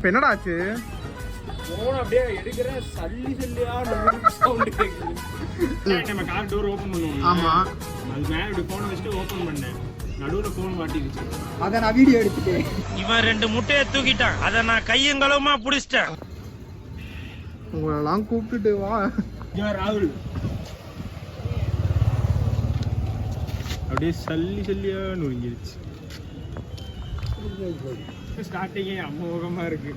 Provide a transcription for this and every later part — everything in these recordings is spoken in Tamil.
இப்போ என்னடா ஆச்சு? ஃபோன் அப்படியே எடுக்கிறேன், சல்லி சல்லியா சவுண்ட் கேக்குது. நம்ம கார் டோர் ஓபன் பண்ணுவோம். ஆமா. அது மேல இப்படி ஃபோனை வச்சுட்டு ஓபன் பண்ணேன். நடுவுல ஃபோன் மாட்டிக்கிச்சு. அத நான் வீடியோ எடுத்துட்டேன். இவன் 2 முட்டையை தூக்கிட்டான். அத நான் கையங்களவுமா புடிச்சிட்டேன். உங்களெல்லாம் கூப்பிட்டுட்டு வா. ராகுல் அப்படியே சல்லி சல்லியா நுழைஞ்சிருச்சு. ஸ்டார்டிங்கே அமோகமா இருக்கு.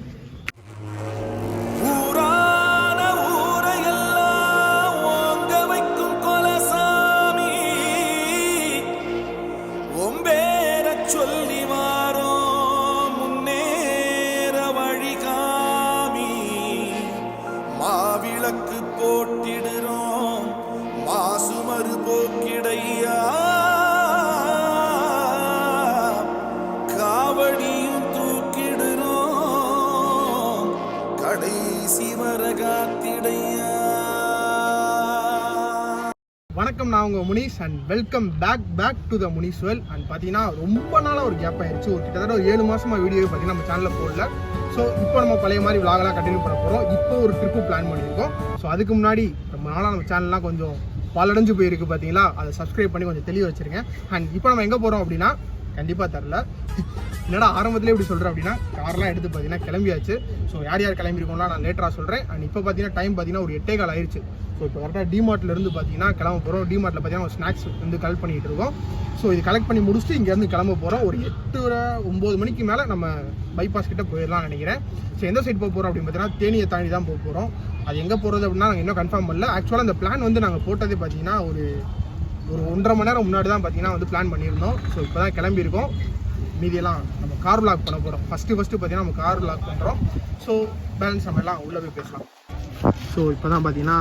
போட்டிடுறோம் மாசுமறு போக்கிடையா காவடியும் தூக்கிடுறோம் கடைசி வரகாத்திடையா. வணக்கம், நான் உங்கள் Munish and welcome back to the Munish world. And பார்த்தீங்கன்னா ரொம்ப நாளாக ஒரு கேப் ஆயிடுச்சு. ஒரு கிட்டத்தட்ட ஒரு 7 மாதமாக வீடியோவே பார்த்தீங்கன்னா நம்ம சேனலில் போடல. ஸோ இப்போ நம்ம பழைய மாதிரி விளாகலாம் கண்டினியூ பண்ண போகிறோம். இப்போ ஒரு ட்ரிப்பு பிளான் பண்ணியிருக்கோம். ஸோ அதுக்கு முன்னாடி ரொம்ப நாளாக நம்ம சேனல்லாம் கொஞ்சம் பாலடைஞ்சு போயிருக்கு பார்த்தீங்களா, அதை சப்ஸ்கிரைப் பண்ணி கொஞ்சம் தெளிவாக வச்சுருங்க. அண்ட் இப்போ நம்ம எங்கே போகிறோம் அப்படின்னா, கண்டிப்பாக தரல என்னடா ஆரம்பத்திலே இப்படி சொல்கிறேன் அப்படின்னா, கார்லாம் எடுத்து பார்த்தீங்கன்னா கிளம்பியாச்சு. ஸோ யார் யார் கிளம்பியிருக்கோம்னா நான் லேட்டராக சொல்கிறேன். அண்ட் இப்போ பார்த்தீங்கன்னா டைம் பார்த்தீங்கன்னா ஒரு 8:15 ஆயிடுச்சு. ஸோ இப்போ கரெக்டாக டிமார்ட்லேருந்து பார்த்தீங்கன்னா கிளம்ப போகிறோம். டிமார்ட்டில் பார்த்தீங்கன்னா ஒரு ஸ்நாக்ஸ் வந்து கலெக்ட் பண்ணிகிட்டு இருக்கோம். ஸோ இது கலெக்ட் பண்ணி முடிச்சுட்டு இங்கேருந்து கிளம்ப போகிறோம். ஒரு 8-9 மணிக்கு மேலே நம்ம பைபாஸ் கிட்ட போயிடலாம்னு நினைக்கிறேன். ஸோ எந்த சைட் போக போகிறோம் அப்படின்னு பார்த்தீங்கன்னா தேனியை தாண்டி தான் போக போகிறோம். அது எங்கே போகிறது அப்படின்னா நாங்கள் இன்னும் கன்ஃபார்ம் பண்ணல. ஆக்சுவலாக இந்த பிளான் வந்து நாங்கள் போட்டதே பார்த்தீங்கன்னா ஒரு 1.5 மணி நேரம் முன்னாடி தான் பார்த்தீங்கன்னா வந்து பிளான் பண்ணியிருந்தோம். ஸோ இப்போ தான் கிளம்பியிருக்கோம். மீதியெல்லாம் நம்ம கார் விளாக் பண்ண போகிறோம். ஃபஸ்ட்டு பார்த்தீங்கன்னா நம்ம கார் விளாக் பண்ணுறோம். ஸோ பேலன்ஸ் நம்ம எல்லாம் உள்ளே போய் பேசலாம். ஸோ இப்போ தான் பார்த்தீங்கன்னா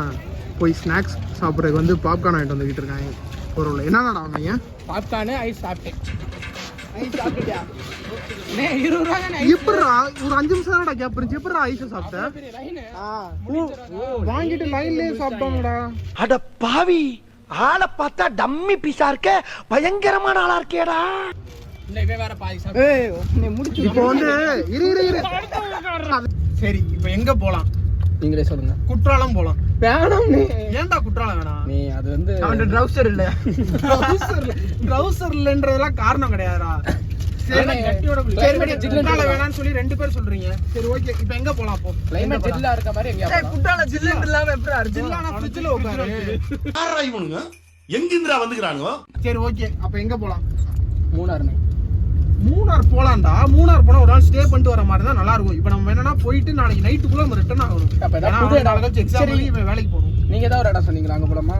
போய் ஸ்நாக்ஸ் சாப்பிட்றதுக்கு வந்து பாப்கார்ன் ஆகிட்டு வந்துக்கிட்டு இருக்காங்க. பொருள் என்னடா வாங்க? பாப்கார்னு ஐஸ் சாப்பிட்டேன். ஐஸ் சாப்பிட்டியா? 20 ரூபா தானே. எப்படிடா ஒரு 5 நிமிஷம் தானடா கேப் இருந்துச்சு. எப்படிடா ஐஸை சாப்பிட்டேன்? வாங்கிட்டு லைன்லேயே சாப்பிட்டோம்டா. அட பாவி, ஆளை பார்த்தா டம்மி பீஸா இருக்க, பயங்கரமான ஆளா இருக்கேடா. இப்போ வந்து சரி, இப்போ எங்க போலாம் நீங்களே சொல்லுங்க. குற்றாலம் போலாம். வேணாம். ஏன்டா குற்றாலம் வேணாம்? நீ அது வந்து அவன் ட்ரவுசர் இல்ல, ட்ரவுசர் இல்லன்றதெல்லாம் காரணம் கிடையாதுடா. குற்றாலம் வேணாம்னு சொல்லி 2 பேர் சொல்றீங்க. சரி ஓகே, இப்போ எங்க போலாம்? அப்போ கிளைமேட் ஜில்லா இருக்க மாதிரி எங்க போலாம்? குற்றாலம் ஜில்லுன்னு இல்லாம எப்படி ஜில்லானா ஃப்ரிட்ஜ்ல உட்காரு. யாரா இவனுங்க? எங்கிந்திரா வந்துக்கறானுங்க? சரி ஓகே, அப்ப எங்க போலாம்? மூணார் போலாம்டா. மூணார் போனா ஒரு நாள் ஸ்டே பண்ணிட்டு வர மாதிரி தான் நல்லா இருக்கும். இப்போ நம்ம என்னன்னா போயிட்டு நாளைக்கு நைட்டுக்குள்ள நம்ம ரிட்டர்ன் ஆகணும். வேலைக்கு போகணும். நீங்க ஏதாவது ஒரு இடம் சொன்னீங்களா, அங்க போலாமா?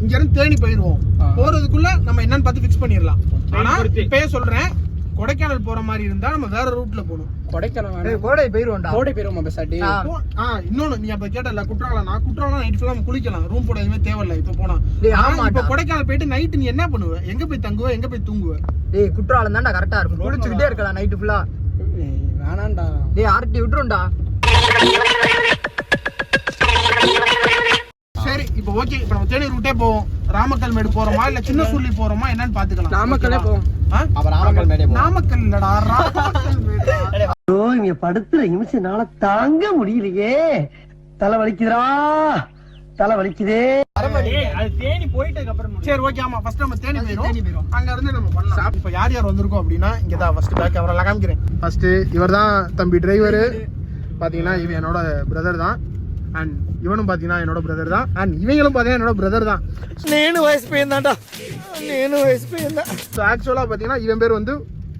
இங்க இருந்து தேனி போயிருவோம். போறதுக்குள்ள நம்ம என்னன்னு பார்த்து ஃபிக்ஸ் பண்ணிடலாம். ஆனா இப்பயே சொல்றேன், கொடைக்கானல் போற மாதிரி இருந்தா நம்ம வேற ரூட்ல போகணும். கொடைக்கானல் கோடை போயிருவோம் பெசாட்டி. இன்னொன்னு நீ அப்ப கேட்டல குற்றாலம் நைட் ஃபுல்லா குளிக்கலாம், ரூம் போட எதுவுமே தேவையில்ல. இப்ப போனா இப்ப கொடைக்கானல் போயிட்டு நைட்டு நீ என்ன பண்ணுவ? எங்க போய் தங்குவ? எங்க போய் தூங்குவ? டேய் குற்றாலம் தான்டா கரெக்டா இருக்கும். குளிச்சுக்கிட்டே இருக்கலாம் நைட் ஃபுல்லா. வேணாம்டா. டேய் ஆர்டி விட்டுறோம்டா. சரி இப்போ ஓகே, இப்போ நம்ம தேனி ரூட்டே போவோம். ராமக்கல் மேடு போறோமா இல்ல சின்ன சுள்ளி போறோமா என்னன்னு பாத்துக்கலாம். நாமக்கல்லே போவோம். நாமக்கல் இல்லடா, ராமக்கல் மேடு. ஓ, இங்க படுத்துற நிமிஷம்னால தாங்க முடியலையே. தலை வலிக்குதுடா, தலை வலிக்குதே. அது தேனி போயிட்டதுக்கு அப்புறம். சரி ஓகே, ஆமா ஃபர்ஸ்ட் நம்ம தேனி போயிரும். அங்க இருந்து நம்ம பண்ணலாம். இப்போ யார் யார் வந்திருக்கோம் அப்படின்னா, இங்க தான் ஃபர்ஸ்ட் பேக் கேமரா காமிக்கிறேன். ஃபர்ஸ்ட் இவர் தான் தம்பி டிரைவர். பாத்தீங்கன்னா இவன் என்னோட பிரதர் தான். அண்ட் இவனும் பாத்தீங்கன்னா என்னோட பிரதர் தான். அண்ட் இவங்களும் பாத்தீங்கன்னா என்னோட பிரதர் தான். నేను వయసు పోయిందంట. నేను వయసు పోయిందా. ஸோ ஆக்சுவலாக பார்த்தீங்கன்னா இவன் பேர் வந்து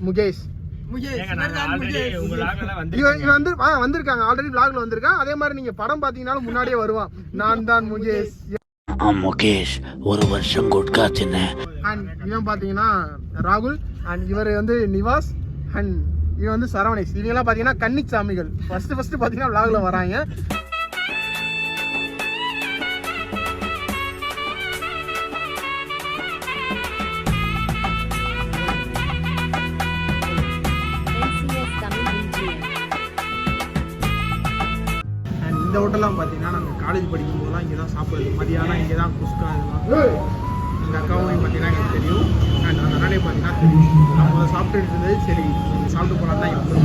முகேஷ். இவன் வந்து வந்திருக்காங்க ஆல்ரெடி vlogல வந்திருக்கான். அதே மாதிரி நீங்க படம் பாத்தீங்கன்னாலும் முன்னாடியே வருவான், நான் தான் முகேஷ். முகேஷ் ஒரு வருஷம் குட்கா தின்ன. அண்ட் இவன் பாத்தீங்கன்னா ராகுல். அண்ட் இவர் வந்து நிவாஸ். அண்ட் இவன் வந்து சரவணேஷ். இவங்கெல்லாம் பாத்தீங்கன்னா கன்னிச்சாமிகள். ஃபர்ஸ்ட் பாத்தீங்கன்னா vlogல வராங்க. இந்த ஹோட்டல்லாம் பார்த்தீங்கன்னா நாங்கள் காலேஜ் படிக்கும் போதெல்லாம் இங்கே தான் சாப்பிடுறது. மதியானம் இங்கே தான் குஸ்கா இதெல்லாம். எங்கள் அக்காவும் பார்த்தீங்கன்னா எனக்கு தெரியும். அண்ட் அந்த நாளே பார்த்தீங்கன்னா தெரியும். நம்ம அதை சாப்பிட்டுட்டு இருந்தது. சரி சாப்பிட்டு போகலாம் தான் இப்போ.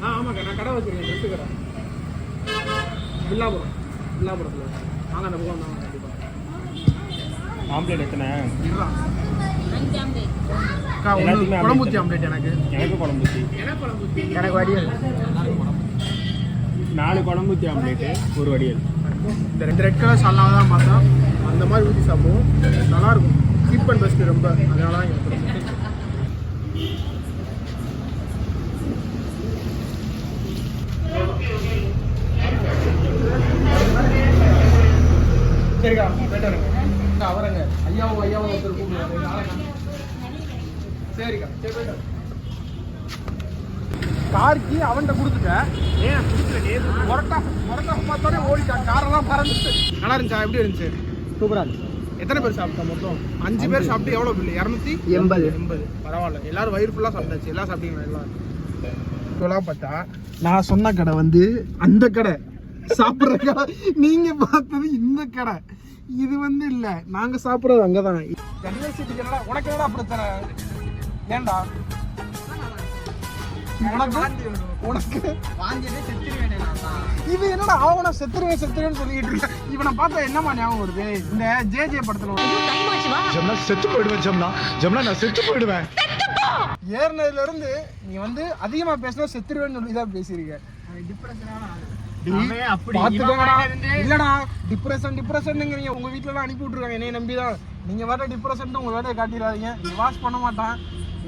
ஆமாக்கா, நான் கடை வச்சுருக்கேன், ட்ரெஸ்ஸு கடை. வில்லாபுரத்தில் வாங்க, அந்த பக்கம் வாங்க கண்டிப்பாக. ஆம்லேட் எத்தனை? அக்கா, ஒன்று குழம்பூத்தி ஆம்லேட் எனக்கு. எனக்கு குழம்பூத்தி. எனக்கு வடியல். 4 குழம்பூத்தி ஆம்லேட்டு, ஒரு வடியல். இந்த 2 ரெட் கலர் சால்னாவை தான் பார்த்தோம், அந்த மாதிரி ஊற்றி சாப்பிடுவோம். நல்லாயிருக்கும், சீப் அண்ட் பெஸ்ட்டு ரொம்ப. அதனால தான் எனக்கு சரிக்கா, போயிட்டு வரேங்க. அவரங்க ஐயாவும் ஒருத்தர் கூப்பிடுவாங்க. சரிக்கா, சரி போயிட்டு கார்க்கு அவன்கிட்ட கொடுத்துட்டேன். ஏன் கொடுத்துல முரட்டா பார்த்தோன்னே ஓடிட்டான், காரெல்லாம் பறந்துச்சு. நல்லா இருந்துச்சா? எப்படி இருந்துச்சு? சூப்பரா இருக்கு. எத்தனை பேர் சாப்பிட்டா மொத்தம்? 5 பேர் சாப்பிட்டு எவ்வளோ பில்லு? 280. பரவாயில்ல, எல்லாரும் வயிறு ஃபுல்லாக சாப்பிட்டாச்சு. எல்லாம் சாப்பிட்டீங்களா? எல்லாம் இவ்வளோ பார்த்தா நான் சொன்ன கடை வந்து அந்த கடை, சாப்பிட்ற கடை. நீங்கள் பார்த்தது இந்த கடை, இது வந்து இல்லை. நாங்கள் சாப்பிட்றது அங்கே தான். யூனிவர்சிட்டிக்கு என்னடா உனக்கு என்னடா அப்படி தர? ஏன்டா உனக்கு இது என்னடா ஆவணம்? செத்துருவேன்னு சொல்லிட்டு இருக்கேன். இவனை பார்த்தா என்னமா ஞாபகம் வருது? இந்த ஜே படத்துல செத்து போயிடுவேன் ஜம்னா நான் செத்து போயிடுவேன். ஏறினதுல இருந்து நீ வந்து அதிகமா பேசினா செத்துருவேன்னு சொல்லிதான் பேசியிருக்க. இல்லடா, டிப்ரெஷன் உங்க வீட்டுல எல்லாம் அனுப்பி விட்டுருக்காங்க என்னைய நம்பிதான். நீங்க வர டிப்ரெஷன் உங்க வேலையை காட்டிடாதீங்க. நீ வாஷ் பண்ண மாட்டான்.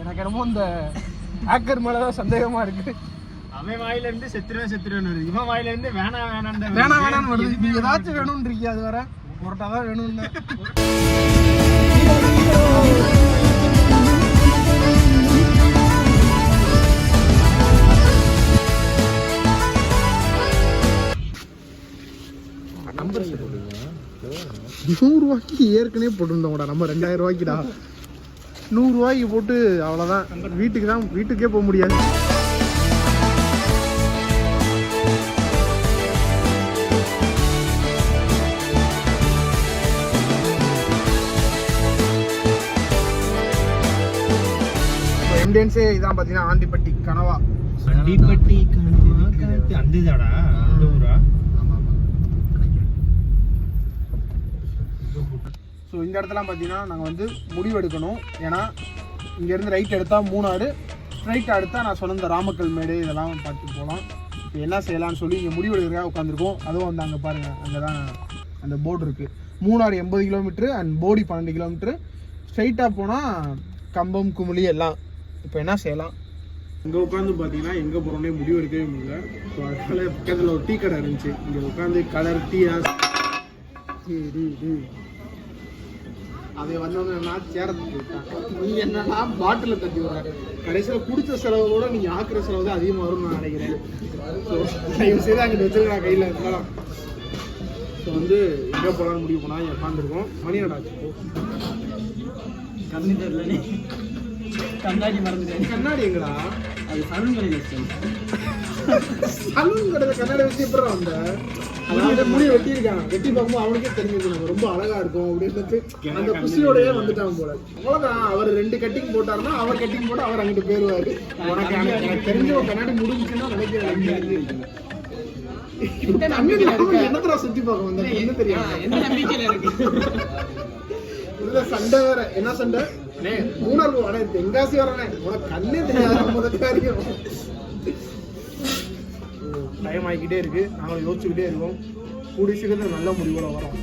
எனக்கு என்னமோ இந்த ஹேக்கர் மேலதான் சந்தேகமா இருக்கு. அவன் வாயில இருந்து செத்துருவேன் வருது, இவன் வாயில இருந்து வேணாம் வேணாம் வருது. நீ ஏதாச்சும் வேணும்ன்றீங்க, அது வர புரோட்டாதான் வேணும்னு. நம்பர் 100 ரூபாய்க்கு ஏற்கனவே போட்டுருந்தோம்டா நம்ம. 2000 ரூபாய்க்குடா 100 ரூபாய்க்கு போட்டு அவ்வளோதான். வீட்டுக்கே போக முடியாது. இந்தியன்ஸே இதான் பார்த்தீங்கன்னா ஆண்டிப்பட்டி கனவா. அண்டிப்பட்டி அந்த இதாடா, அந்த ஊரா? ஸோ இந்த இடத்துலாம் பார்த்தீங்கன்னா நாங்கள் வந்து முடிவு எடுக்கணும். ஏன்னா இங்கேருந்து ரைட் எடுத்தால் மூணாறு, ஸ்ட்ரைட் எடுத்தால் நான் சொன்ன இந்த ராமக்கல் மேடு இதெல்லாம் பார்த்து போகலாம். இப்போ என்ன செய்யலாம்னு சொல்லி இங்கே முடிவு எடுக்கிறதுக்காக உட்காந்துருக்கோம். அதுவும் வந்து அங்கே பாருங்கள், அங்கே தான் அந்த போர்டு இருக்குது. Munnar 80 kilometre and Bodi 12 kilometre. ஸ்ட்ரைட்டாக போனால் கம்பம் குமுளி எல்லாம். இப்போ என்ன செய்யலாம்? இங்கே உட்காந்து பார்த்தீங்கன்னா எங்கே போகிறோன்னே முடிவு எடுக்கவே முடியல. ஸோ அதனால பக்கத்தில் ஒரு டீ கடை இருந்துச்சு, இங்கே உட்காந்து கலர் டீ அதை வந்தவங்க நான் சேரத்துக்கு நீ என்னன்னா பாட்டில் தட்டி விடுற. கடைசியில் குடித்த செலவோட நீங்கள் ஆக்குற செலவு தான் அதிகமாக வரும்னு நான் நினைக்கிறேன். ஸோ தயவு செய்து அங்கே வச்சுருக்கேன் கையில் இருந்தாலும். ஸோ வந்து எங்கே போகலான்னு முடிவு போனால் இங்கே உட்காந்துருக்கோம். மணி நடாச்சு கண்ணாடி மறந்துட்டேன். கண்ணாடி எங்கடா? அது சலூன் கடையில் வச்சேன். சலூன் கடையில் கண்ணாடி வச்சு எப்படி வந்த? அதாவது முடி வெட்டியிருக்கான், வெட்டி பார்க்கும்போது அவனுக்கே தெரிஞ்சிருக்கணும் ரொம்ப அழகா இருக்கும் அப்படின்னு. அந்த குசியோடயே வந்துட்டான் போல. அவ்வளோதான். அவர் 2 கட்டிங் போட்டாருன்னா அவர் கட்டிங் போட்டு அவர் அங்கிட்டு போயிருவாரு. உனக்கு எனக்கு தெரிஞ்ச ஒரு கண்ணாடி முடிஞ்சுன்னா நினைக்கிறேன். என்னத்தரா சுத்தி பார்க்க வந்த என்ன தெரியும்? எந்த நம்பிக்கையில இருக்கு? இல்ல சண்டை வேற. என்ன சண்டை? மூணாறு ஆனா தென்காசி வரனே உனக்கு கண்ணே தெரியாது. முதல் காரியம் டைம் ஆகிக்கிட்டே இருக்கு. நாங்கள் யோசிச்சுக்கிட்டே இருக்கோம். கூடிய சீக்கிரத்தில் நல்ல முடிவோட வரோம்.